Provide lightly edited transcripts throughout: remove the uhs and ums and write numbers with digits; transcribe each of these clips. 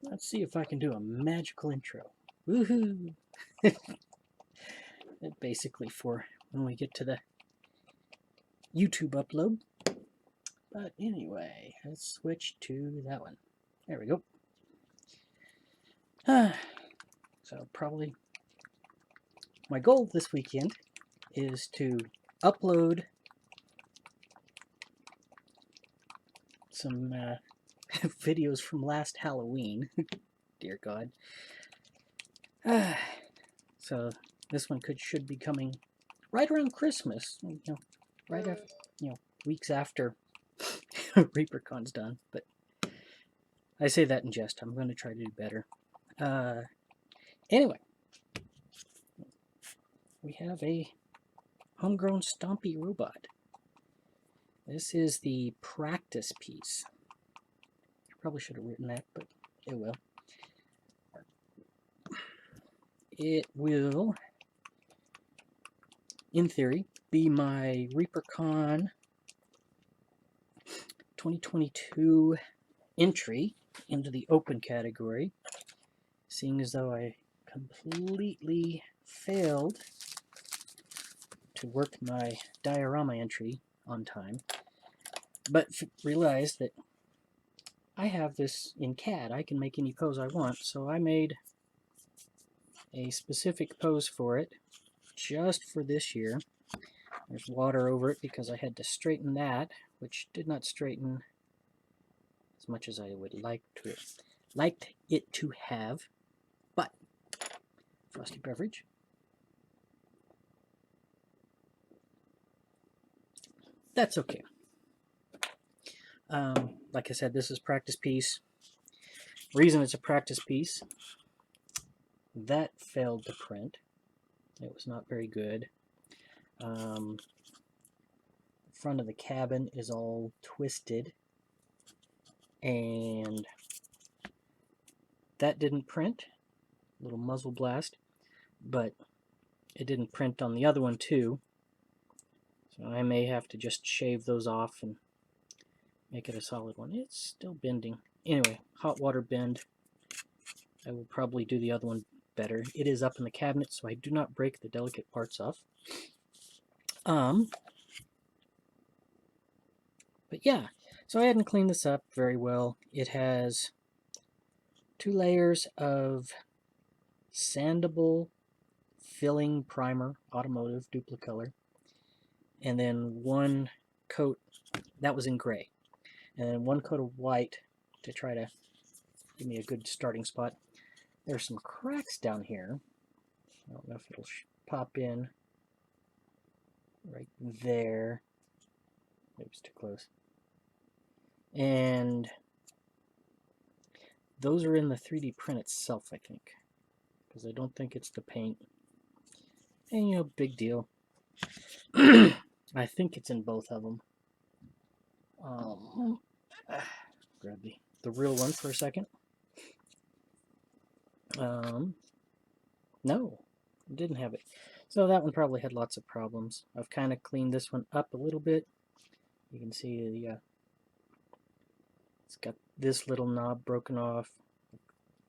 Let's see if I can do a magical intro. Woohoo! Basically for when we get to the YouTube upload. But anyway, let's switch to that one. There we go. So probably my goal this weekend is to upload some videos from last Halloween. Dear God. So this one should be coming right around Christmas. Right after, weeks after ReaperCon's done. But I say that in jest. I'm going to try to do better. Anyway, we have a homegrown stompy robot. This is the practice piece. I probably should have written that, but it will. It will, in theory, be my ReaperCon 2022 entry into the open category, seeing as though I completely failed to work my diorama entry on time, but realized that I have this in CAD. I can make any pose I want, so I made a specific pose for it just for this year. There's water over it because I had to straighten that, which did not straighten as much as I would liked it to have. But frosty beverage. That's okay. Like I said, this is practice piece. Reason it's a practice piece, that failed to print. It was not very good. The front of the cabin is all twisted, and that didn't print. Little muzzle blast, but it didn't print on the other one too. So I may have to just shave those off and make it a solid one. It's still bending. Anyway, hot water bend. I will probably do the other one better. It is up in the cabinet, so I do not break the delicate parts off. But yeah, so I hadn't cleaned this up very well. It has 2 layers of sandable filling primer, automotive, duplicolor, and then 1 coat, that was in gray, and then 1 coat of white to try to give me a good starting spot. There's some cracks down here. I don't know if it'll pop in right there. It was too close. And those are in the 3D print itself, I think, because I don't think it's the paint. And, big deal. I think it's in both of them. Grab the real one for a second. No, it didn't have it. So that one probably had lots of problems. I've kind of cleaned this one up a little bit. You can see it's got this little knob broken off.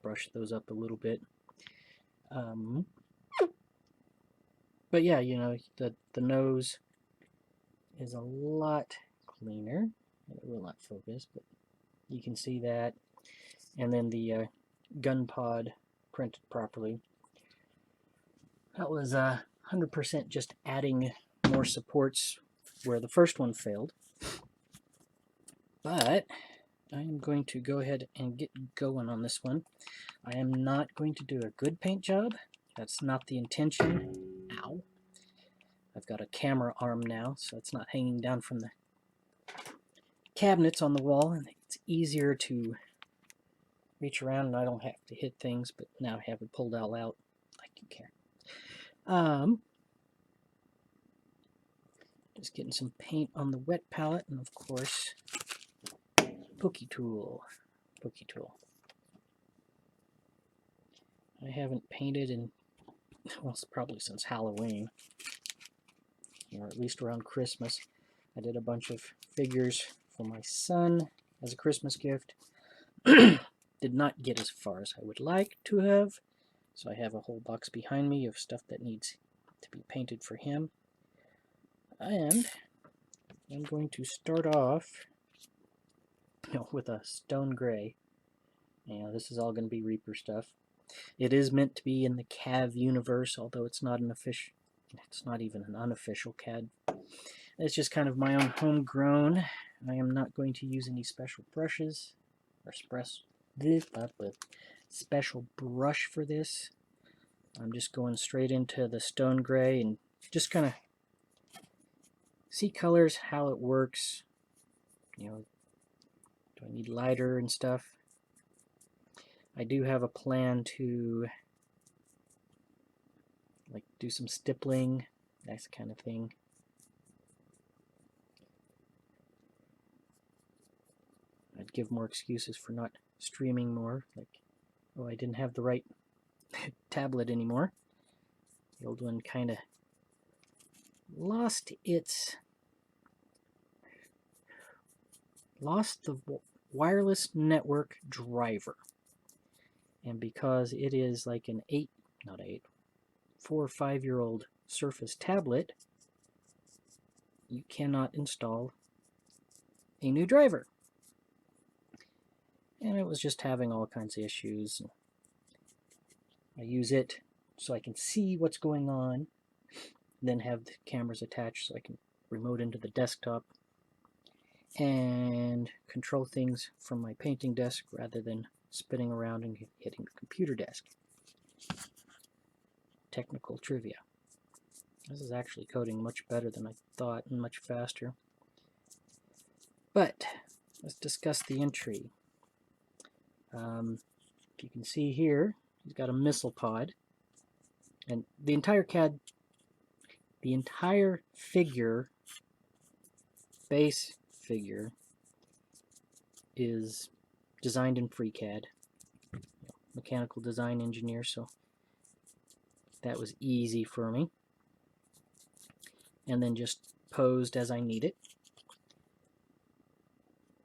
Brush those up a little bit. But yeah, the nose is a lot cleaner. It will not focus, but you can see that. And then the gun pod printed properly. That was 100% just adding more supports where the first one failed. But I am going to go ahead and get going on this one. I am not going to do a good paint job. That's not the intention. Ow. I've got a camera arm now, so it's not hanging down from the cabinets on the wall, and it's easier to reach around, and I don't have to hit things, but now I have it pulled all out like you can. Just getting some paint on the wet palette, and of course, Pokey tool. I haven't painted in, well, probably since Halloween, or at least around Christmas. I did a bunch of figures for my son as a Christmas gift. did not get as far as I would like to have. So I have a whole box behind me of stuff that needs to be painted for him. And I'm going to start off with a stone gray. This is all going to be Reaper stuff. It is meant to be in the CAV universe, although it's not even an unofficial CAD. It's just kind of my own homegrown. I am not going to use any special brushes or special brush for this. I'm just going straight into the stone gray and just kind of see colors, how it works. Do I need lighter and stuff? I do have a plan to do some stippling, that kind of thing. I'd give more excuses for not streaming more, oh, I didn't have the right tablet anymore. The old one kind of lost the wireless network driver. And because it is like an 4 or 5 year old Surface tablet, you cannot install a new driver. And it was just having all kinds of issues. I use it so I can see what's going on, then have the cameras attached so I can remote into the desktop and control things from my painting desk rather than spinning around and hitting the computer desk. Technical trivia. This is actually coding much better than I thought and much faster. But let's discuss the entry. You can see here, he's got a missile pod, and the entire figure, base figure, is designed in FreeCAD. Mechanical design engineer, so that was easy for me. And then just posed as I need it.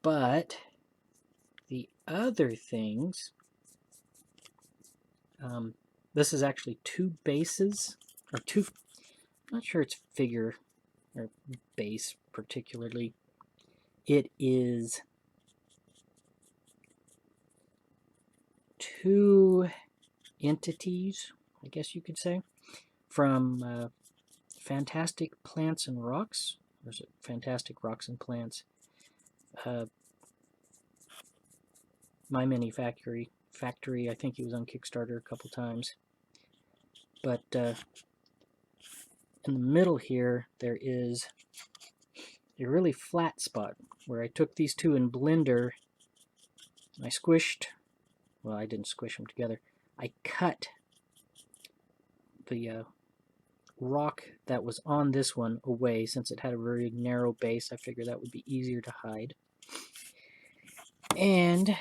But the other things, this is actually two bases, or two, I'm not sure it's figure or base particularly. It is two entities, I guess you could say, from Fantastic Plants and Rocks, or is it Fantastic Rocks and Plants? My Mini Factory, I think he was on Kickstarter a couple times. But in the middle here, there is a really flat spot where I took these two in Blender. I squished, well, I didn't squish them together. I cut the rock that was on this one away since it had a very narrow base. I figured that would be easier to hide. And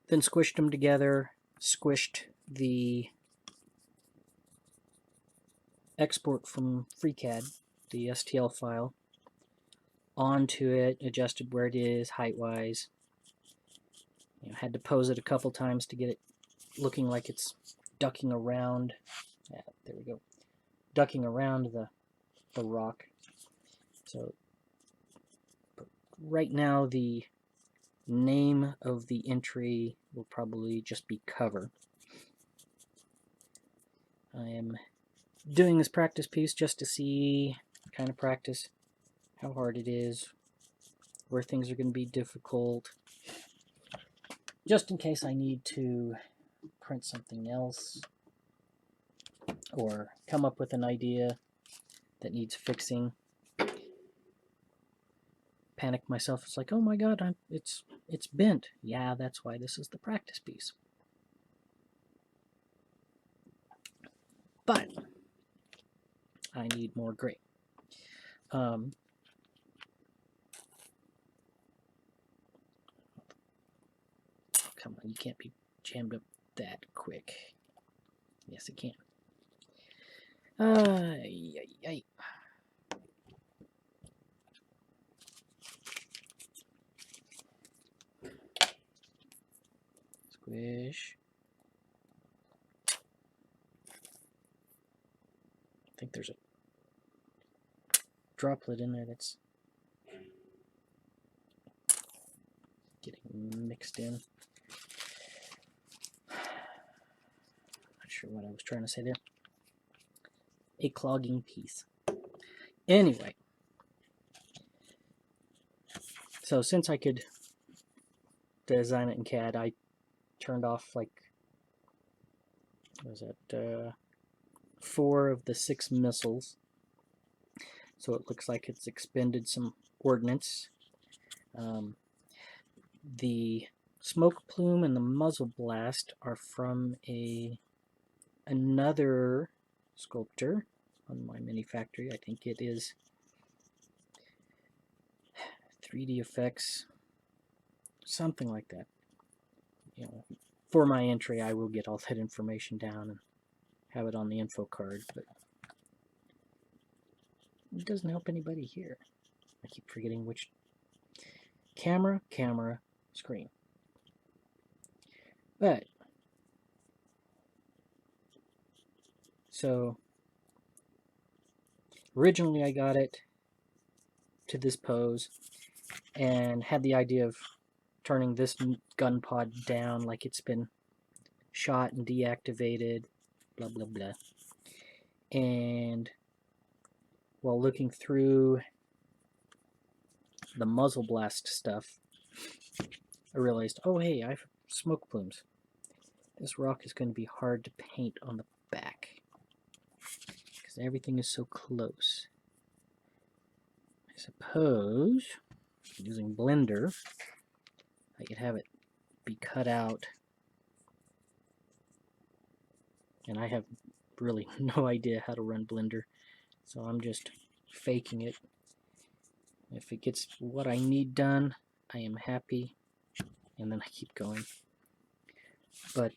then squished them together, squished the export from FreeCAD, the STL file, onto it, adjusted where it is height-wise. Had to pose it a couple times to get it looking like it's ducking around. Yeah, there we go. Ducking around the rock. So right now the name of the entry will probably just be cover. I am doing this practice piece just to see, kind of practice, how hard it is, where things are going to be difficult, just in case I need to print something else or come up with an idea that needs fixing. Panic myself. It's like, oh my god, it's bent. Yeah, that's why this is the practice piece. But I need more gray. Come on, you can't be jammed up that quick. Yes, it can. Squish. I think there's a droplet in there that's getting mixed in. Not sure what I was trying to say there. A clogging piece. Anyway, so since I could design it in CAD, I turned off like, what was that, 4 of the 6 missiles. So it looks like it's expended some ordnance. The smoke plume and the muzzle blast are from another sculptor on my mini factory. I think it is 3D effects, something like that. You know, for my entry, I will get all that information down and have it on the info card, but it doesn't help anybody here. I keep forgetting which camera, screen. But so originally I got it to this pose and had the idea of turning this gun pod down like it's been shot and deactivated, blah blah blah. And while looking through the muzzle blast stuff, I realized, oh hey, I have smoke plumes. This rock is going to be hard to paint on the back because everything is so close. I suppose using Blender I could have it be cut out, and I have really no idea how to run Blender, so I'm just faking it. If it gets what I need done, I am happy, and then I keep going. But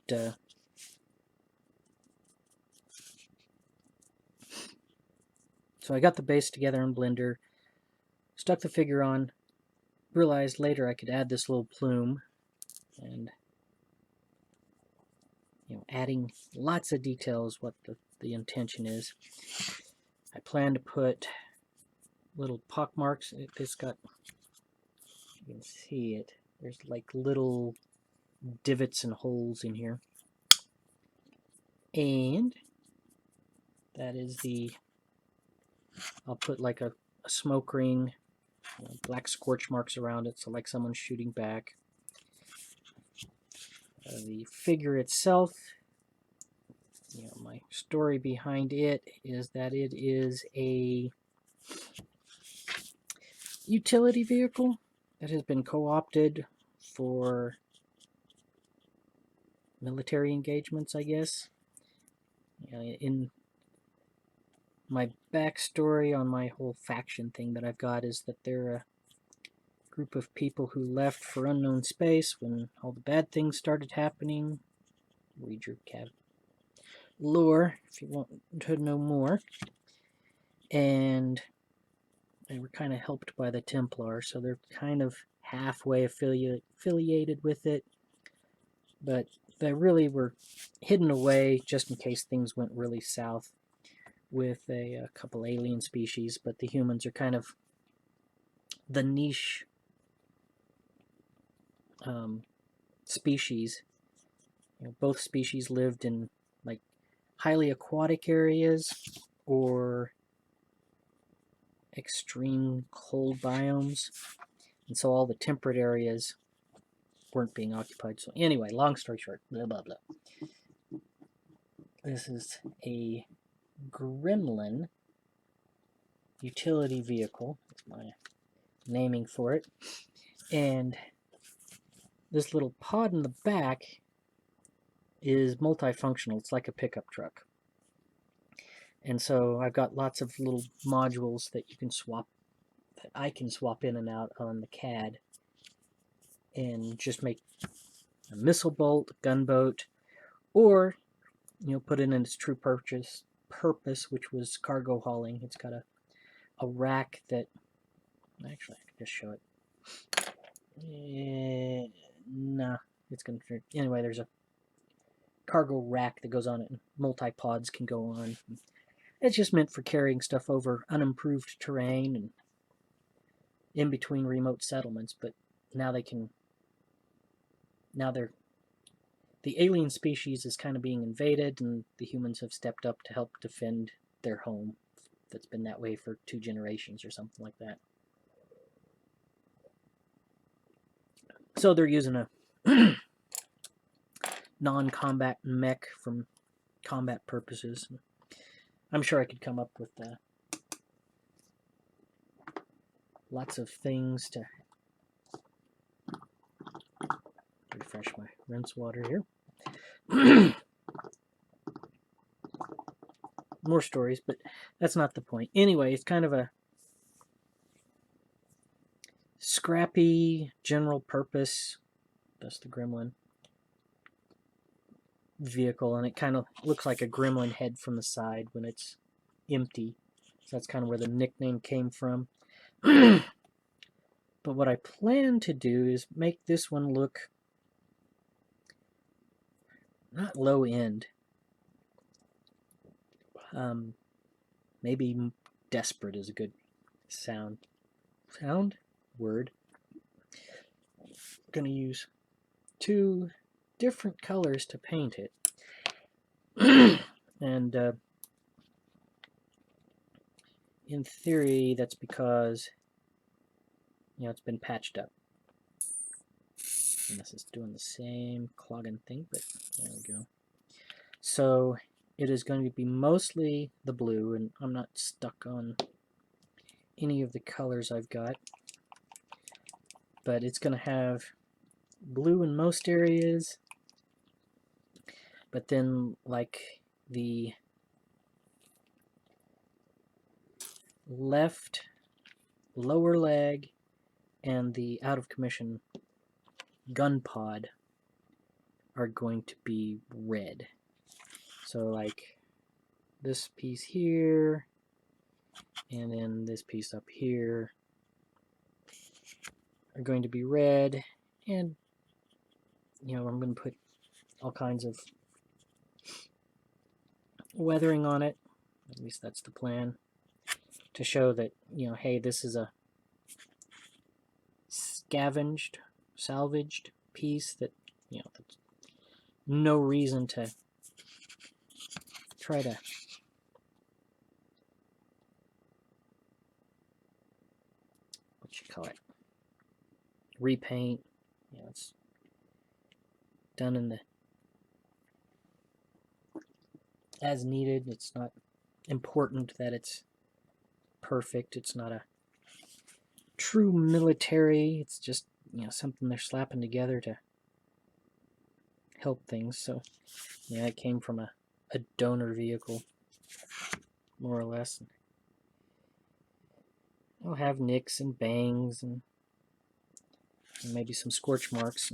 so I got the base together in Blender, stuck the figure on, realized later I could add this little plume, and adding lots of details what the intention is. I plan to put little pock marks. It's got, you can see it, there's like little divots and holes in here, and that is I'll put like a smoke ring, black scorch marks around it, so like someone's shooting back. The figure itself, my story behind it is that it is a utility vehicle that has been co-opted for military engagements, I guess. In my backstory on my whole faction thing that I've got is that they're a group of people who left for unknown space when all the bad things started happening. Read your lore if you want to know more. And they were kind of helped by the Templar, so they're kind of halfway affiliated with it, but they really were hidden away just in case things went really south with a couple alien species. But the humans are kind of the niche species. Both species lived in like highly aquatic areas or extreme cold biomes, and so all the temperate areas weren't being occupied. So anyway, long story short, blah blah blah. This is a Gremlin utility vehicle. That's my naming for it. And this little pod in the back is multifunctional. It's like a pickup truck. And so I've got lots of little modules that you can swap, that I can swap in and out on the CAD and just make a missile bolt, gunboat, or put it in its true purpose, which was cargo hauling. It's got a rack that, actually I can just show it. Nah, it's going to, anyway, there's a cargo rack that goes on it, and multi-pods can go on. It's just meant for carrying stuff over unimproved terrain and in between remote settlements, but now they can, the alien species is kind of being invaded, and the humans have stepped up to help defend their home that's been that way for 2 generations or something like that. So they're using a non-combat mech from combat purposes. I'm sure I could come up with lots of things to refresh my rinse water here. More stories, but that's not the point. Anyway, it's kind of a scrappy, general purpose, that's the gremlin vehicle, and it kind of looks like a gremlin head from the side when it's empty. So that's kind of where the nickname came from. But what I plan to do is make this one look not low end, maybe desperate is a good word. I'm going to use 2 different colors to paint it. And in theory, that's because, it's been patched up. And this is doing the same clogging thing, but there we go. So it is going to be mostly the blue, and I'm not stuck on any of the colors I've got. But it's going to have blue in most areas, but then like the left lower leg and the out of commission gun pod are going to be red. So like this piece here and then this piece up here are going to be red, and I'm going to put all kinds of weathering on it. At least that's the plan, to show that, hey, this is a salvaged piece that, that's no reason to try to repaint. It's done in the as needed. It's not important that it's perfect. It's not a true military. It's just something they're slapping together to help things. So it came from a donor vehicle, more or less. I'll have nicks and bangs and maybe some scorch marks.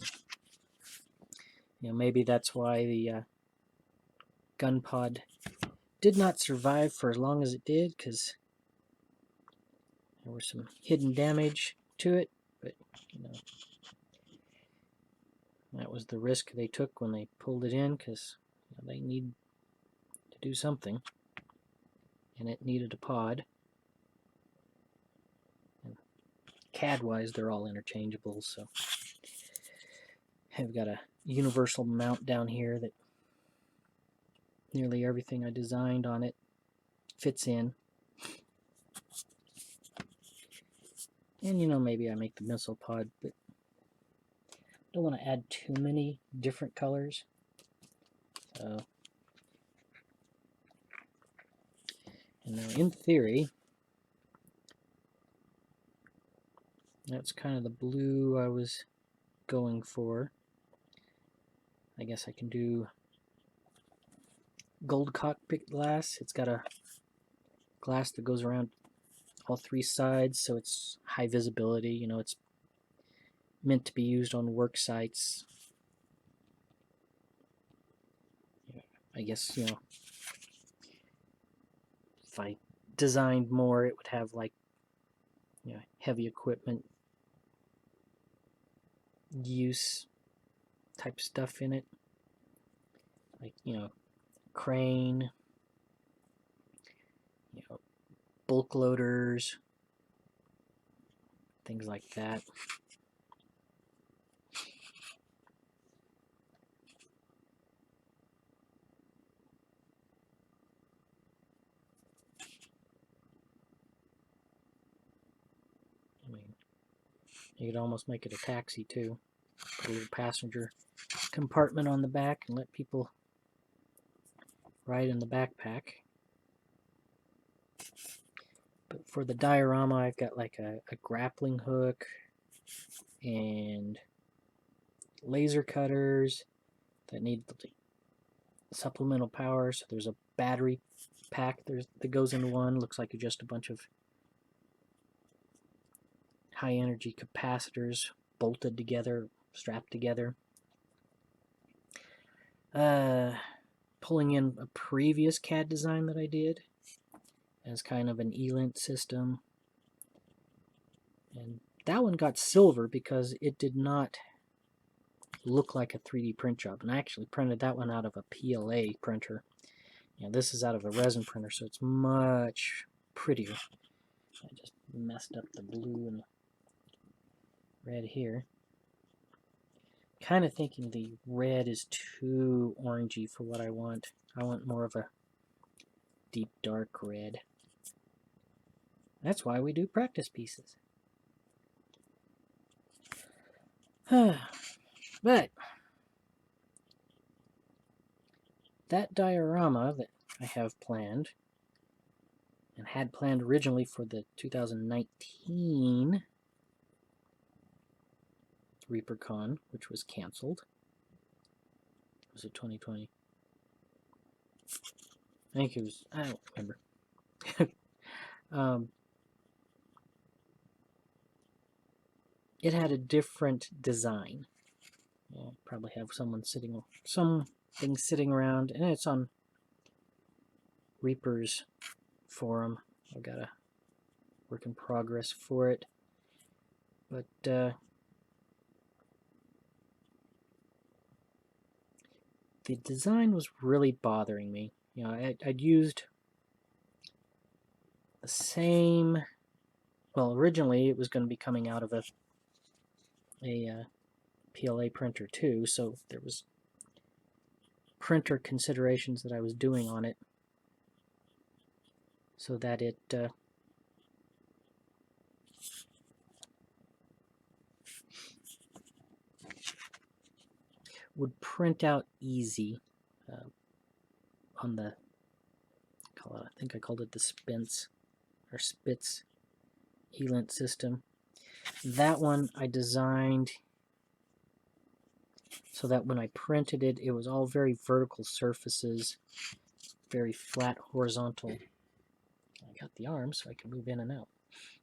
Maybe that's why the gun pod did not survive for as long as it did, because there was some hidden damage to it. But that was the risk they took when they pulled it in, because they need to do something, and it needed a pod. And CAD-wise, they're all interchangeable, so I've got a universal mount down here that nearly everything I designed on it fits in. And maybe I make the missile pod, but I don't want to add too many different colors. So, and now in theory, that's kind of the blue I was going for. I guess I can do gold cockpit glass. It's got a glass that goes around all 3 sides, so it's high visibility. It's meant to be used on work sites. I guess, if I designed more, it would have like, heavy equipment use. type stuff in it, like, you know, crane, you know, bulk loaders, things like that. I mean, you could almost make it a taxi too. Put a little passenger compartment on the back and let people ride in the backpack. But for the diorama, I've got like a grappling hook and laser cutters that need supplemental power. So there's a battery pack that goes into one. Looks like just a bunch of high energy capacitors bolted together, strapped together. Pulling in a previous CAD design that I did as kind of an ELINT system. And that one got silver because it did not look like a 3D print job. And I actually printed that one out of a PLA printer. Yeah, this is out of a resin printer, so it's much prettier. I just messed up the blue and red here. Kind of thinking the red is too orangey for what I want. I want more of a deep dark red. That's why we do practice pieces. But that diorama that I have planned, and had planned originally for the 2019 ReaperCon, which was canceled. Was it 2020? I think it was, I don't remember. It had a different design. Yeah, probably have something sitting around, and it's on Reaper's forum. I've got a work in progress for it, but the design was really bothering me. You know, I'd used the same. Well, originally it was going to be coming out of a PLA printer too, so there was printer considerations that I was doing on it so that it would print out easy on the, I think I called it the Spitz ELINT system. That one I designed so that when I printed it, it was all very vertical surfaces, very flat horizontal. I got the arm so I can move in and out.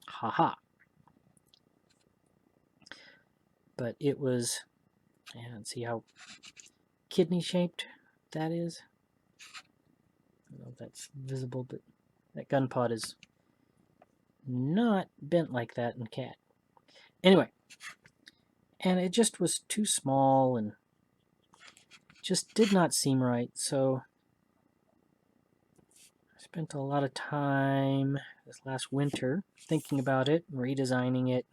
Haha. But it was, and see how kidney shaped that is? I don't know if that's visible, but that gun pod is not bent like that in CAD. Anyway, and it just was too small and just did not seem right, so I spent a lot of time this last winter thinking about it, redesigning it,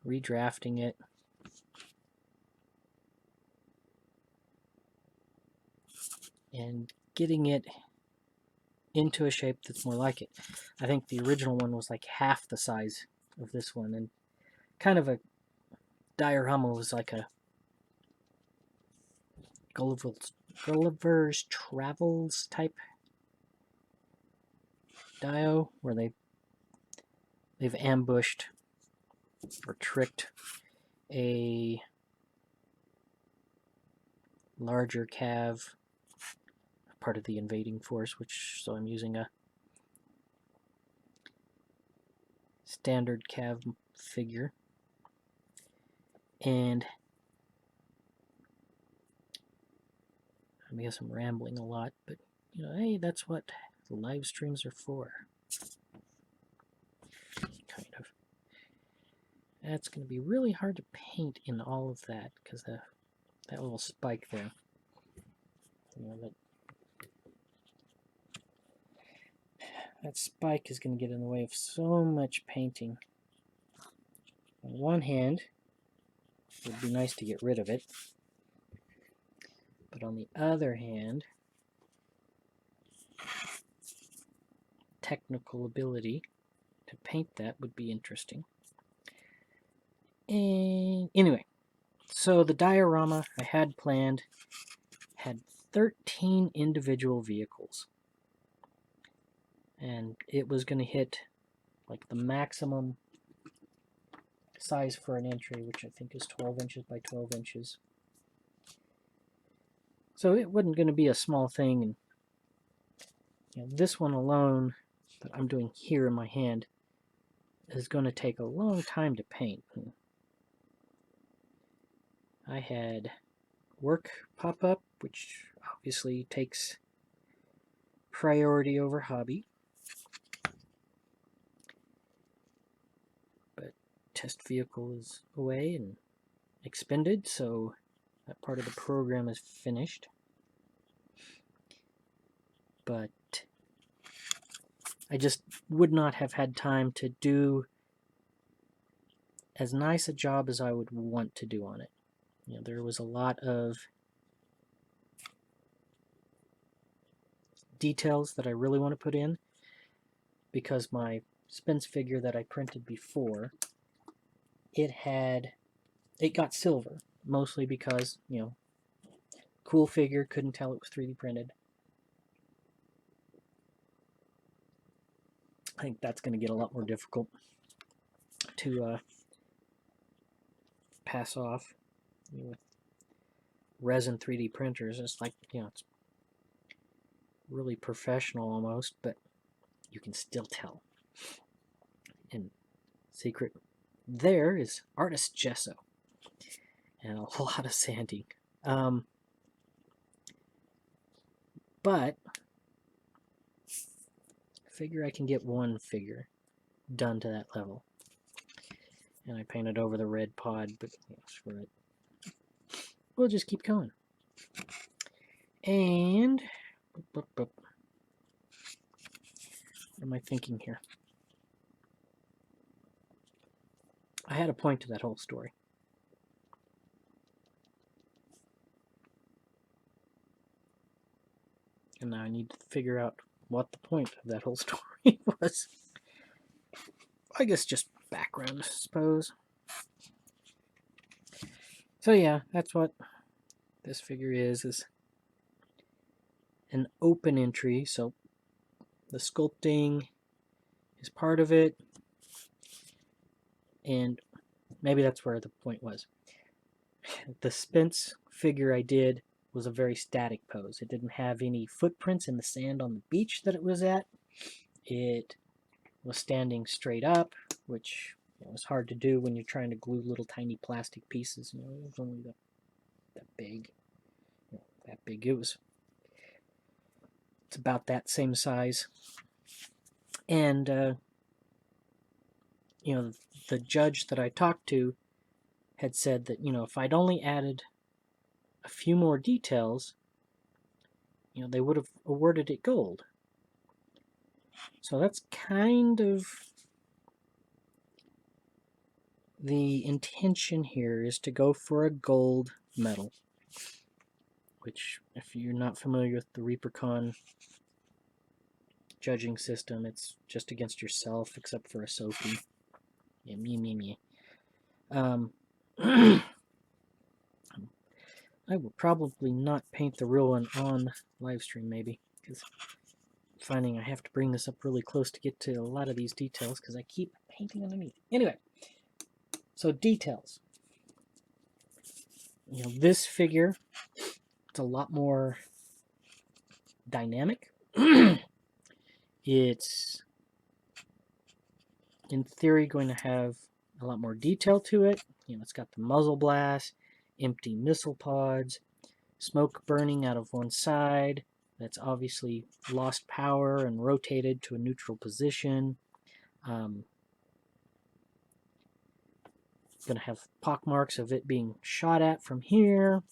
redrafting it. And getting it into a shape that's more like it. I think the original one was like half the size of this one, and kind of a diorama was like a Gulliver's Travels type dio, where they've ambushed or tricked a larger cav, part of the invading force, so I'm using a standard cav figure. And I guess I'm rambling a lot, but you know, hey, that's what live streams are for. Kind of. That's going to be really hard to paint in all of that because that little spike there. You know, that spike is going to get in the way of so much painting. On one hand, it would be nice to get rid of it, but on the other hand, technical ability to paint that would be interesting. And anyway, so the diorama I had planned had 13 individual vehicles, and it was going to hit like the maximum size for an entry, which I think is 12 inches by 12 inches. So it wasn't going to be a small thing, and you know, this one alone that I'm doing here in my hand is going to take a long time to paint. I had work pop up, which obviously takes priority over hobby. But test vehicle is away and expended, so that part of the program is finished. But I just would not have had time to do as nice a job as I would want to do on it. You know, there was a lot of details that I really want to put in because my Spence figure that I printed before, it got silver, mostly because, you know, cool figure, couldn't tell it was 3D printed. I think that's going to get a lot more difficult to pass off, you know, with resin 3D printers. It's like, you know, it's really professional almost, but you can still tell. And secret there is artist gesso and a lot of sanding. But I figure I can get one figure done to that level. And I painted over the red pod, but you know, screw it. We'll just keep going. And what am I thinking here? I had a point to that whole story. And now I need to figure out what the point of that whole story was. I guess just background, I suppose. So yeah, that's what this figure is an open entry, so the sculpting is part of it, and maybe that's where the point was. The Spence figure I did was a very static pose. It didn't have any footprints in the sand on the beach that it was at. It was standing straight up, which was hard to do when you're trying to glue little tiny plastic pieces. You know, it was only that big. You know, that big. It's about that same size. And you know, the judge that I talked to had said that, you know, if I'd only added a few more details, you know, they would have awarded it gold. So that's kind of the intention here, is to go for a gold medal, which, if you're not familiar with the ReaperCon judging system, it's just against yourself, except for a Sophie. Yeah, me. I will probably not paint the real one on live stream, maybe, because I'm finding I have to bring this up really close to get to a lot of these details, because I keep painting underneath. Anyway, so details. You know, this figure, it's a lot more dynamic. It's, in theory, going to have a lot more detail to it. You know, it's got the muzzle blast, empty missile pods, smoke burning out of one side that's obviously lost power and rotated to a neutral position. going to have pock marks of it being shot at from here.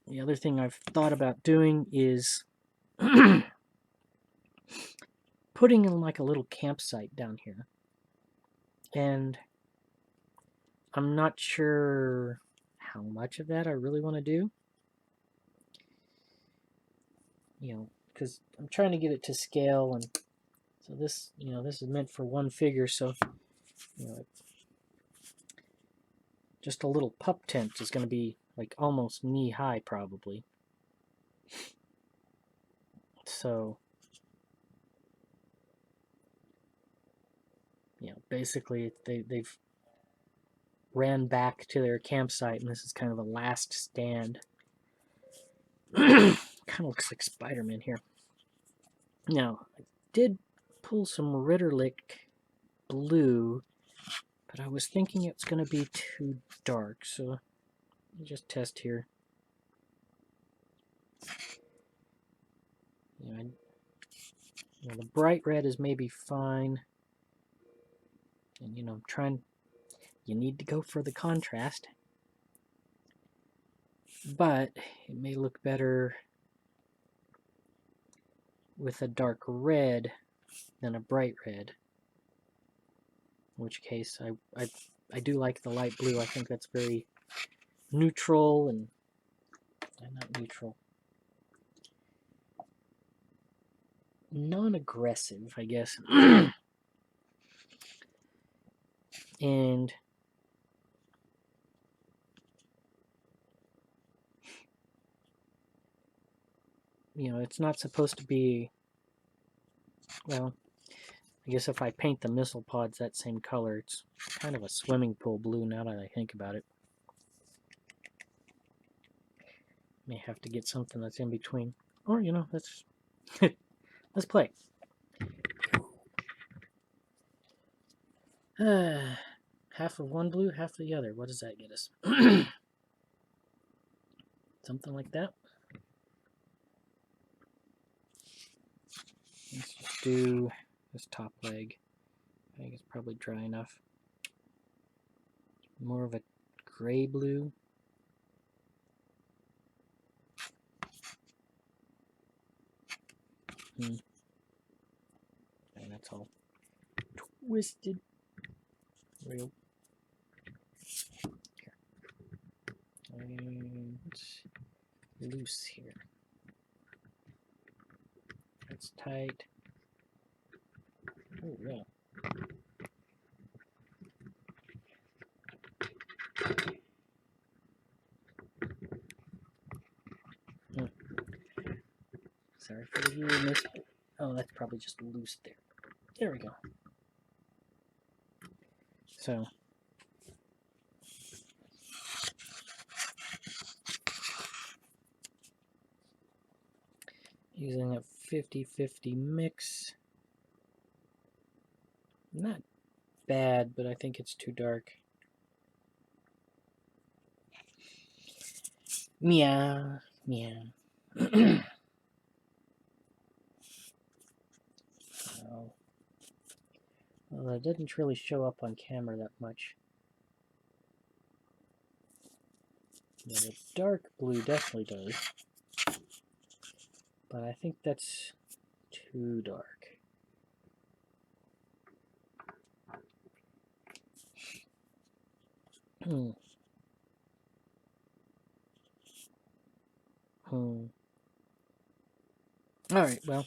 The other thing I've thought about doing is putting in like a little campsite down here. And I'm not sure how much of that I really want to do. You know, because I'm trying to get it to scale, and so this, you know, this is meant for one figure, so, you know, just a little pup tent is going to be like almost knee high probably. So, you know, basically they've ran back to their campsite, and this is kind of a last stand. Kind of looks like Spider-Man here. Now, I did pull some Ritterlick blue, but I was thinking it's going to be too dark, so let me just test here. You know, the bright red is maybe fine, and you know, I'm trying. You need to go for the contrast, but it may look better with a dark red than a bright red. In which case, I do like the light blue. I think that's very neutral and not neutral. Non-aggressive, I guess. And you know, it's not supposed to be, well, I guess if I paint the missile pods that same color, it's kind of a swimming pool blue now that I think about it. May have to get something that's in between. Or, you know, let's let's play. Half of one blue, half of the other. What does that get us? Something like that. Let's just do this top leg. I think it's probably dry enough. More of a gray blue. And that's all twisted. Real. And loose here. That's tight. Oh, yeah. Sorry for the weirdness. Oh, that's probably just loose there. There we go. So, using a 50-50 mix. Not bad, but I think it's too dark. Meow, meow. So, well, it didn't really show up on camera that much. Yeah, the dark blue definitely does. But I think that's too dark. Alright, well,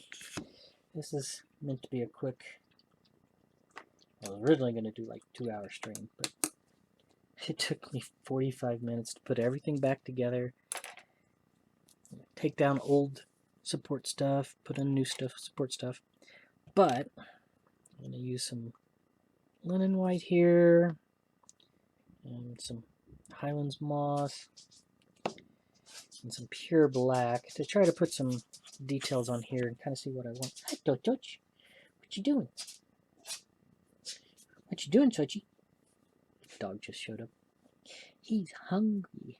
this is meant to be a quick, I was originally going to do like 2-hour stream, but it took me 45 minutes to put everything back together, take down old support stuff, put in new stuff, support stuff. But I'm going to use some linen white here, and some Highlands moss, and some pure black to try to put some details on here and kind of see what I want. Hi, Touch. What you doing? What you doing, Sochi? Dog just showed up. He's hungry.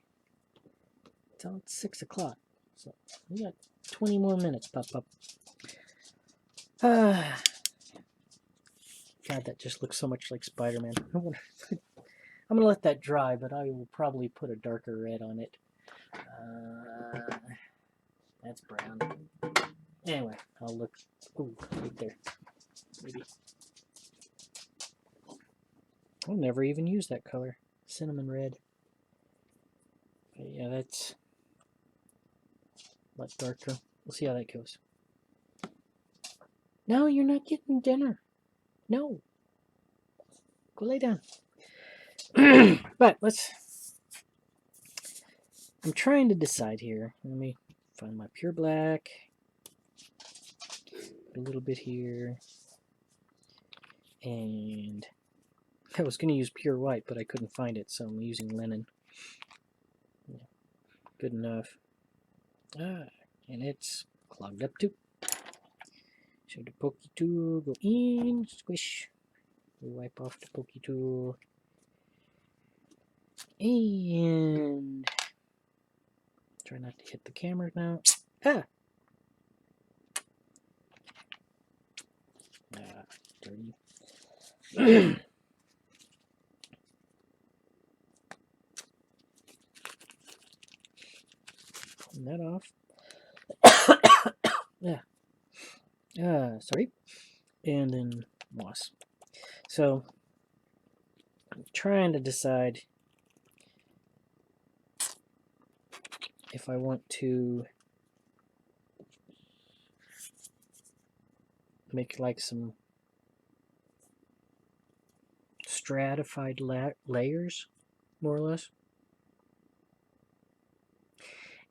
It's 6 o'clock, so we got 20 more minutes, Pop. God, that just looks so much like Spider-Man. I'm gonna let that dry, but I will probably put a darker red on it. That's brown. Anyway, I'll look. Ooh, right there. Maybe. I'll never even use that color. Cinnamon red. But yeah, that's much darker. We'll see how that goes. No, you're not getting dinner. No. Go lay down. But I'm trying to decide here. Let me find my pure black. A little bit here. And I was going to use pure white, but I couldn't find it, so I'm using linen. Yeah, good enough. And it's clogged up too. So the pokey tool, go in, squish. We wipe off the pokey tool. And try not to hit the camera now. Ah! Dirty. Pulling that off. Yeah. Sorry. And then moss. So I'm trying to decide if I want to make like some stratified layers, more or less.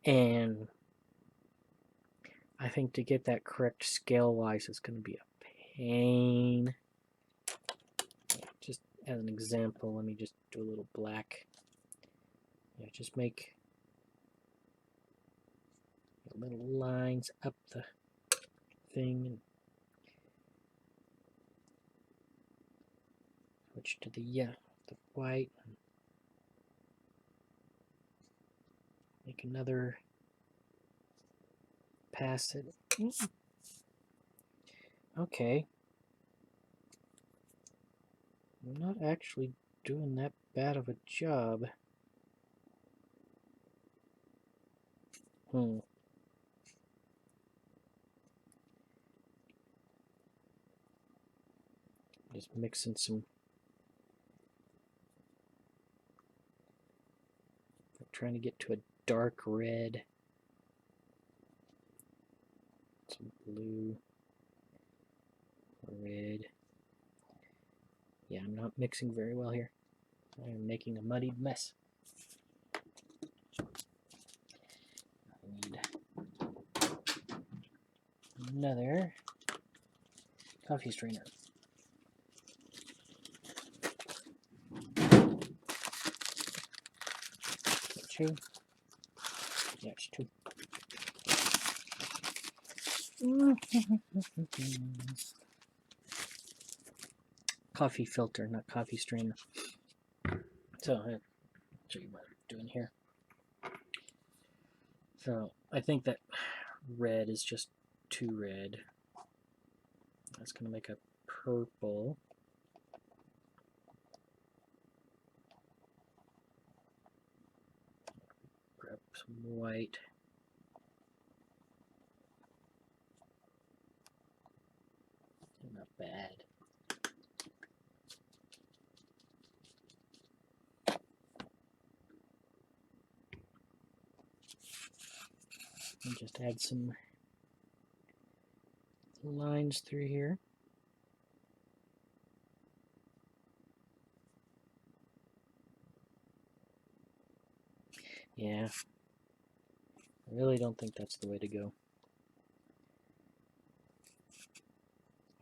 And I think to get that correct scale-wise is going to be a pain. Just as an example, let me just do a little black. Yeah, just make little lines up the thing and switch to the white. Make another pass it. Okay. I'm not actually doing that bad of a job. Just mixing some. I'm trying to get to a dark red. Some blue. Red. Yeah, I'm not mixing very well here. I am making a muddied mess. I need another coffee strainer. Two. Yeah, it's two. Coffee filter, not coffee strainer. So I'll show you what I'm doing here. So I think that red is just too red. That's going to make a purple. Grab some white. Not bad. And just add some lines through here. Yeah, I really don't think that's the way to go.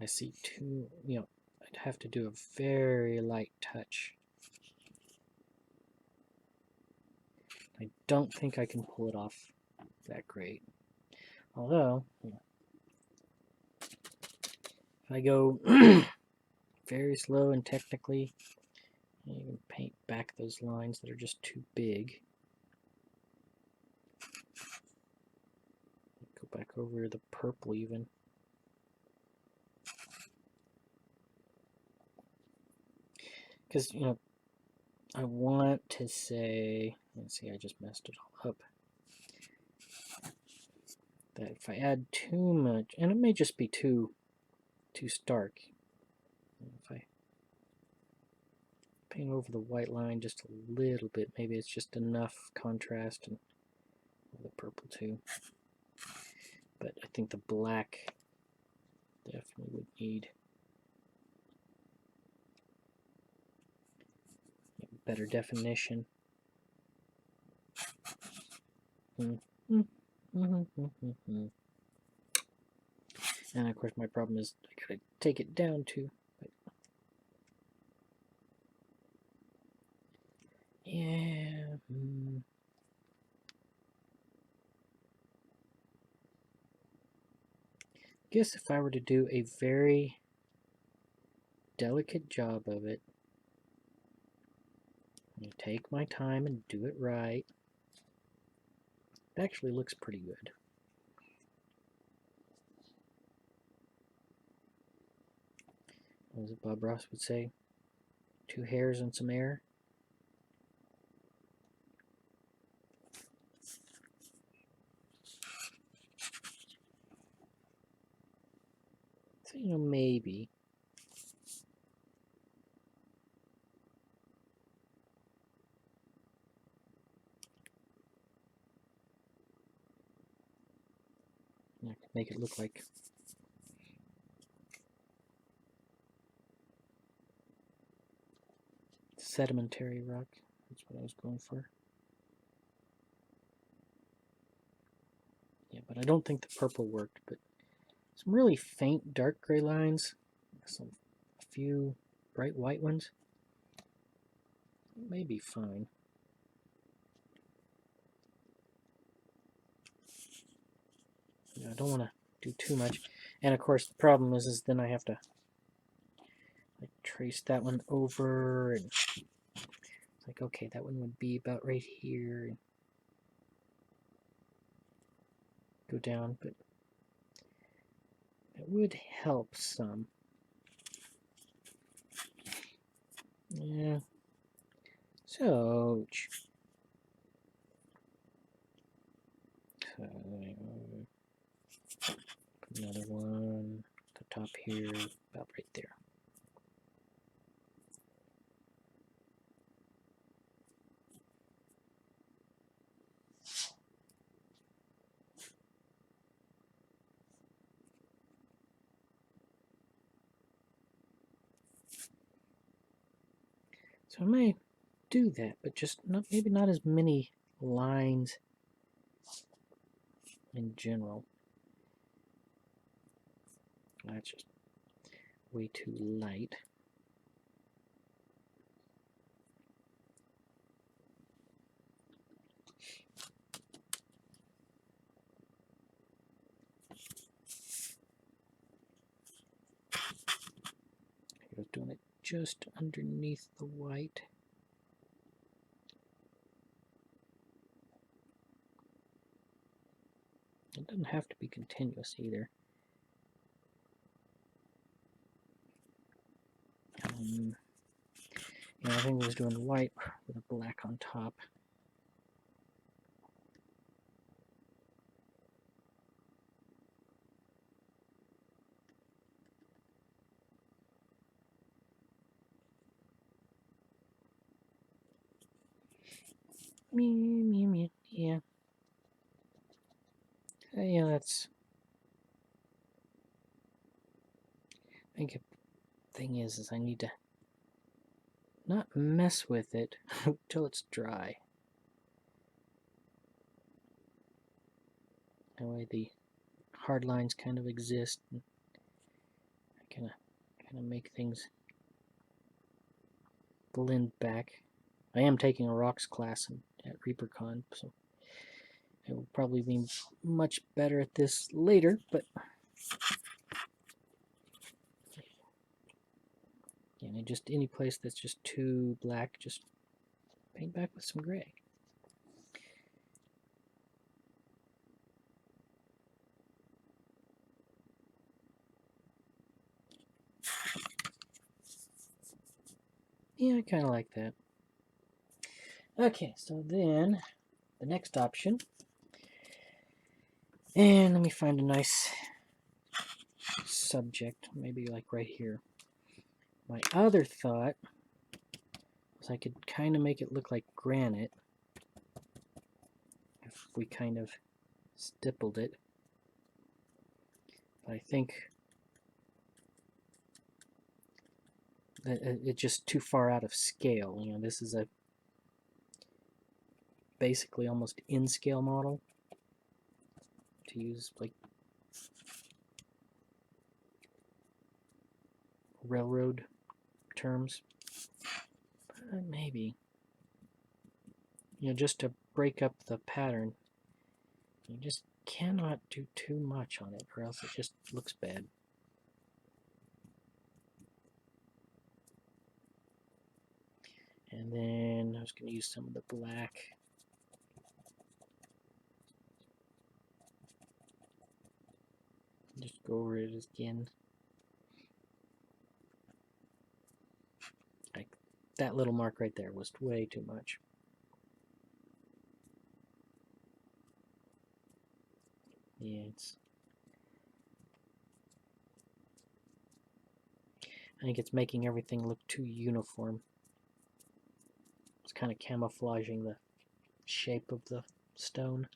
I see two, I'd have to do a very light touch. I don't think I can pull it off that great. Although, if I go very slow and technically, I even paint back those lines that are just too big. Go back over the purple even. Because, I want to say, let's see, I just messed it all up. That if I add too much, and it may just be too stark. If I paint over the white line just a little bit, maybe it's just enough contrast, and the purple too. But I think the black definitely would need better definition. And of course my problem is I gotta take it down too. But yeah. Guess if I were to do a very delicate job of it, and take my time and do it right, it actually looks pretty good. What is it Bob Ross would say? 2 hairs and some air. So, you know, maybe. I can make it look like sedimentary rock. That's what I was going for. Yeah, but I don't think the purple worked. But some really faint dark gray lines, a few bright white ones, it may be fine. Yeah, I don't want to do too much. And of course the problem is then I have to like trace that one over, and it's like, okay, that one would be about right here, and go down, but it would help some. Yeah. So another one at the top here, about right there. So I may do that, but just maybe not as many lines in general. That's just way too light. I was doing it just underneath the white. It doesn't have to be continuous either. I think I was doing white with a black on top. Yeah. Yeah, that's... I think the thing is I need to not mess with it until it's dry. That way the hard lines kind of exist, and I kind of make things blend back. I am taking a rocks class at ReaperCon, so I will probably be much better at this later, but and just any place that's just too black, just paint back with some gray. Yeah, I kind of like that. Okay, so then the next option, and let me find a nice subject, maybe like right here. My other thought was I could kind of make it look like granite if we kind of stippled it. But I think that it's just too far out of scale. You know, this is a basically almost in scale model, to use like railroad terms. But maybe, you know, just to break up the pattern, you just cannot do too much on it or else it just looks bad. And then I was going to use some of the black. Just go over it again. Like that little mark right there was way too much. Yeah, I think it's making everything look too uniform. It's kind of camouflaging the shape of the stone.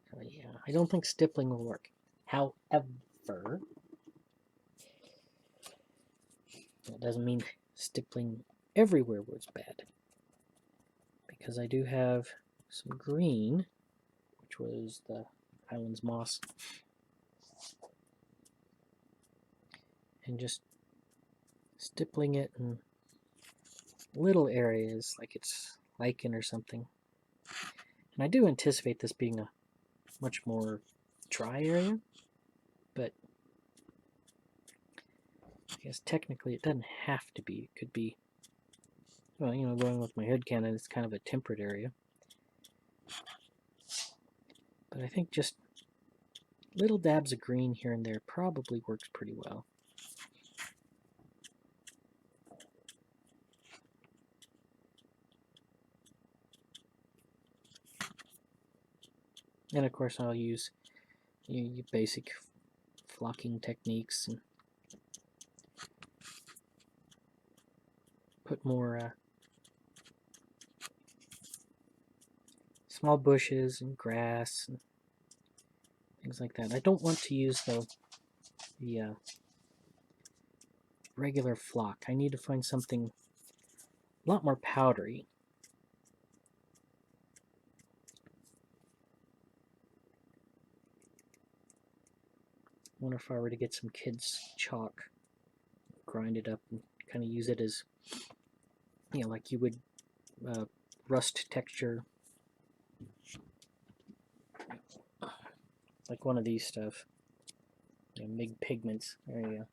So yeah, I don't think stippling will work. However, that doesn't mean stippling everywhere was bad. Because I do have some green, which was the Highlands moss, and just stippling it in little areas like it's lichen or something. And I do anticipate this being a much more dry area, but I guess technically it doesn't have to be. It could be, well, you know, going with my headcanon, it's kind of a temperate area. But I think just little dabs of green here and there probably works pretty well. And of course I'll use your basic flocking techniques and put more small bushes and grass and things like that. I don't want to use the regular flock. I need to find something a lot more powdery. I wonder if I were to get some kids' chalk, grind it up and kind of use it as, you know, like you would rust texture, like one of these stuff. You know, MIG pigments. There you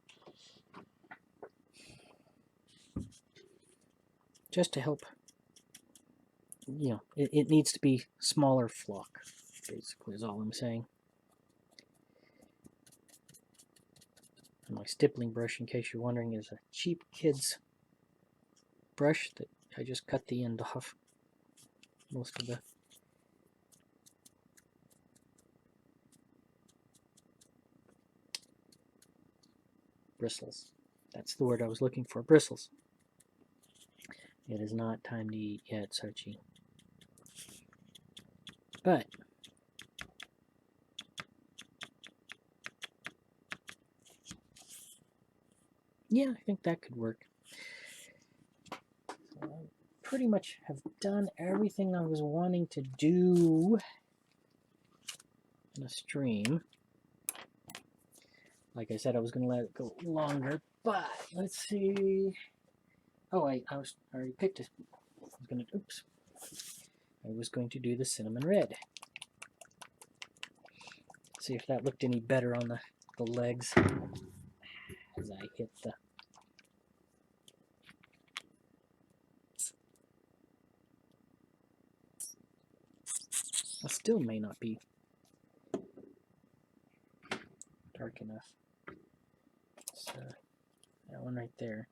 go. Just to help, you know, it needs to be smaller flock, basically, is all I'm saying. And my stippling brush, in case you're wondering, is a cheap kid's brush that I just cut the end off. Most of the bristles. That's the word I was looking for, bristles. It is not time to eat yet, Sochi. But yeah, I think that could work. So I pretty much have done everything I was wanting to do in a stream. Like I said, I was going to let it go longer, but let's see. Oh, I already picked it. I was going to do the cinnamon red. See if that looked any better on the legs as I hit the. I still may not be dark enough. So that one right there.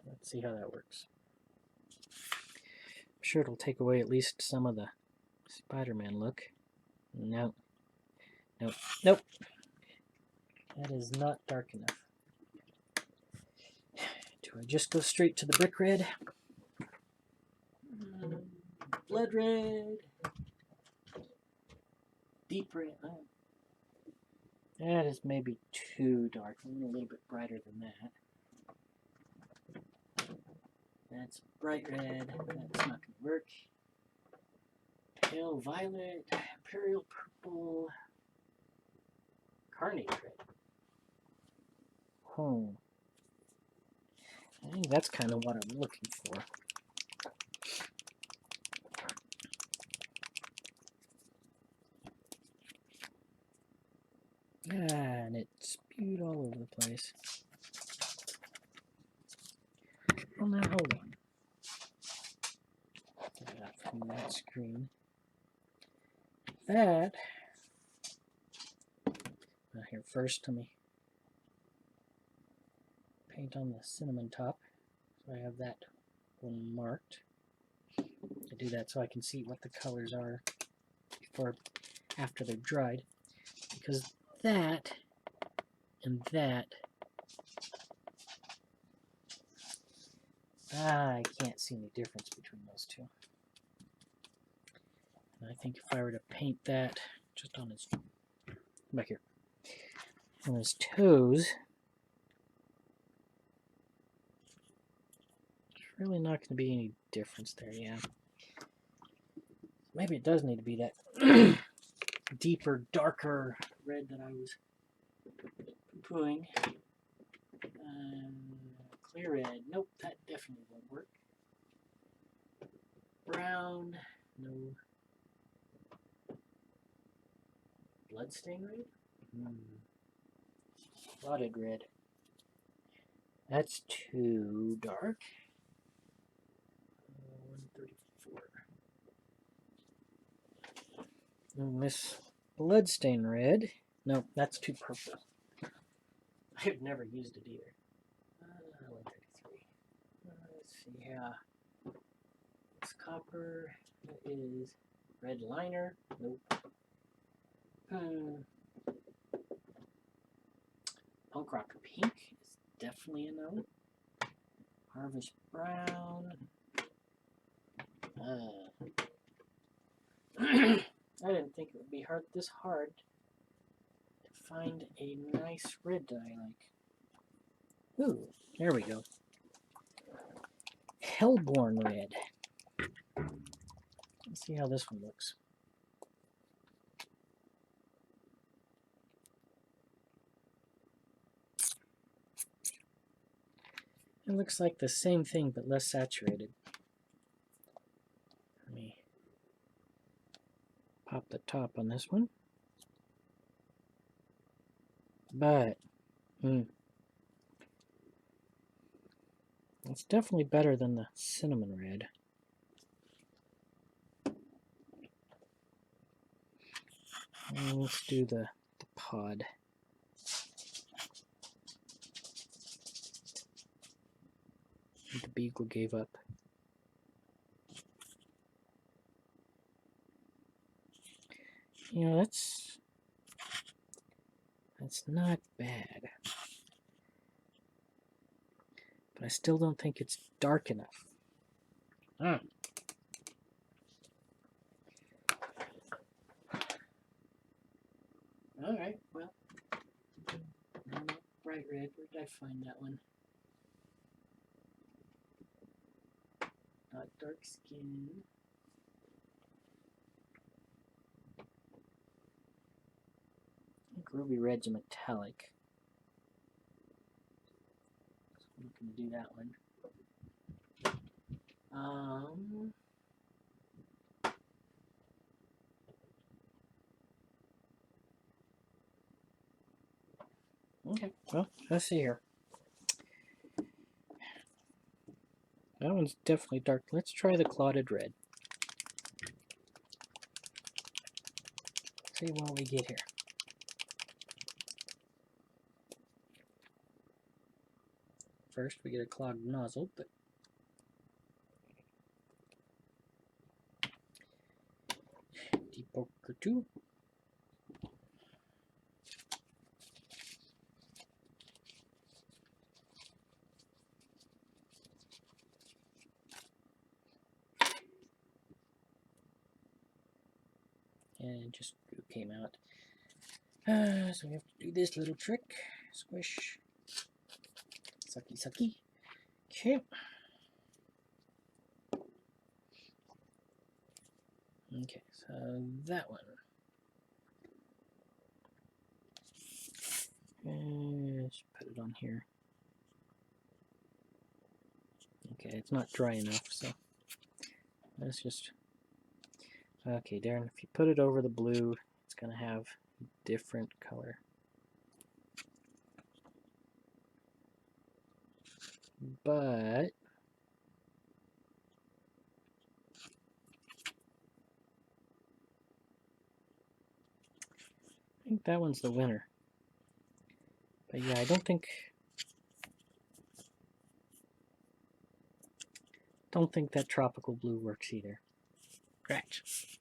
Let's see how that works. sure it'll take away at least some of the Spider-Man look. No. Nope. Nope. That is not dark enough. Do I just go straight to the brick red? Blood red. Deep red. Oh. That is maybe too dark. I need a little bit brighter than that. That's bright red. That's not going to work. Pale violet. Imperial purple. Carnage red. I think that's kind of what I'm looking for. And it spewed all over the place. Well, now hold on. Get that from that screen. That. Here, first, let me paint on the cinnamon top. So I have that one marked. I do that so I can see what the colors are after they're dried. Because that and that, I can't see any difference between those two. And I think if I were to paint that just on his, back here, on his toes, there's really not going to be any difference there, yeah. Maybe it does need to be that deeper, darker red that I was putting. Clear red, nope, that definitely won't work. Brown, no. Bloodstain red? Spotted red. That's too dark. 134. And this bloodstain red. No, that's too purple. I've never used it either. 133. Let's see here. It's copper. That is red liner. Nope. Punk rock pink is definitely a no. Harvest brown. I didn't think it would be this hard to find a nice red that I like. Ooh, there we go. Hellborn red. Let's see how this one looks. It looks like the same thing but less saturated. Let me pop the top on this one. But it's definitely better than the cinnamon red. And let's do the pod. The beagle gave up. You know, that's not bad. But I still don't think it's dark enough. Alright, well. Bright red, where did I find that one? Not dark skin. I think ruby red's a metallic. So I'm not going to do that one. Okay, well, let's see here. That one's definitely dark. Let's try the clotted red. See what we get here. First, we get a clogged nozzle, but poke or two. And just came out. So we have to do this little trick. Squish. Sucky, sucky. Okay. Okay, so that one. Let's put it on here. Okay, it's not dry enough, so let's just... Okay, Darren, if you put it over the blue, it's going to have a different color. But I think that one's the winner. But yeah, I don't think that tropical blue works either. Scratch.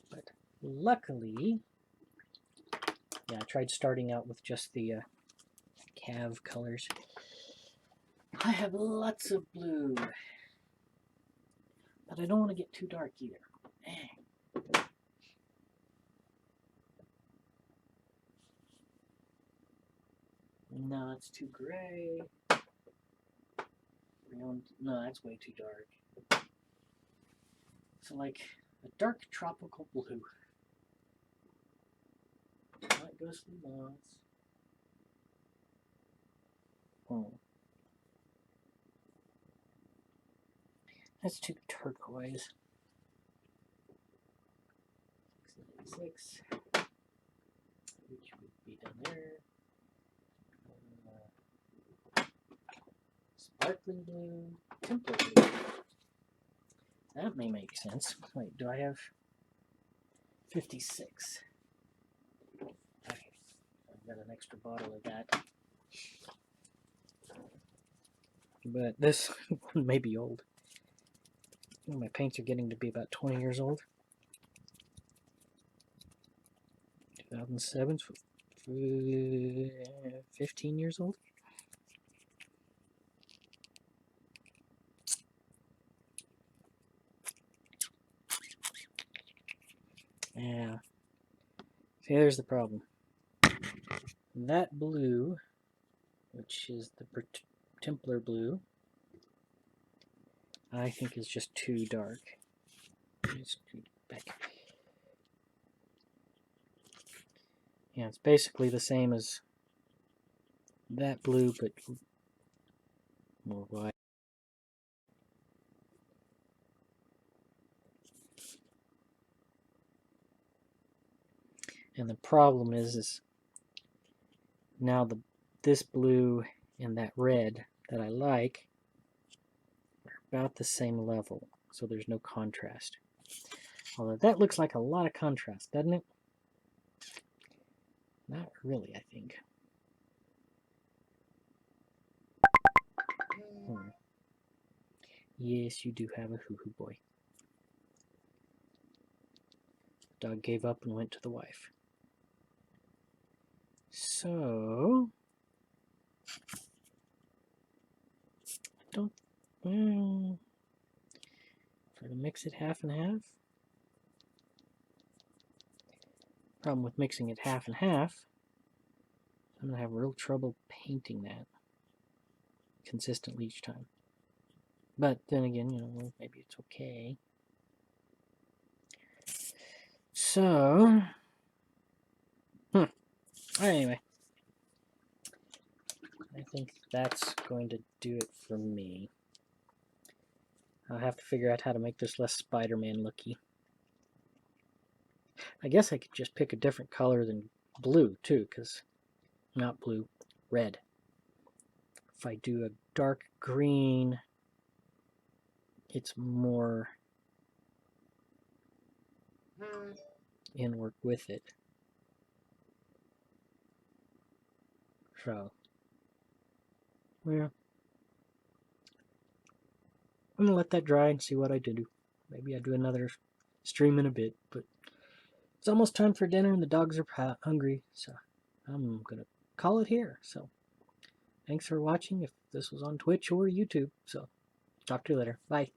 But luckily, yeah, I tried starting out with just the Cav colors. I have lots of blue, but I don't want to get too dark either. No, it's too gray. No, that's way too dark. So like a dark tropical blue. Not ghostly moths. Oh. That's too turquoise. 696, which would be down there. Sparkling blue, Templar blue. That may make sense. Wait, do I have 56? Okay, I've got an extra bottle of that. But this one may be old. My paints are getting to be about 20 years old. 2007, 15 years old. Yeah. See, there's the problem. That blue, which is the Templar blue, I think is just too dark. Just back. Yeah, it's basically the same as that blue, but more white. And the problem is now this blue and that red that I like are about the same level, so there's no contrast. Although that looks like a lot of contrast, doesn't it? Not really, I think. Yes, you do have a hoo-hoo boy. The dog gave up and went to the wife. So, I don't... Well, try to mix it half and half. Problem with mixing it half and half, I'm going to have real trouble painting that consistently each time. But then again, you know, well, maybe it's okay. So, anyway, I think that's going to do it for me. I'll have to figure out how to make this less Spider-Man looky. I guess I could just pick a different color than blue too, because not blue, red. If I do a dark green, it's more in work with it. So, yeah. I'm going to let that dry and see what I do. Maybe I do another stream in a bit. But it's almost time for dinner and the dogs are hungry, so I'm going to call it here. So thanks for watching if this was on Twitch or YouTube. So talk to you later. Bye.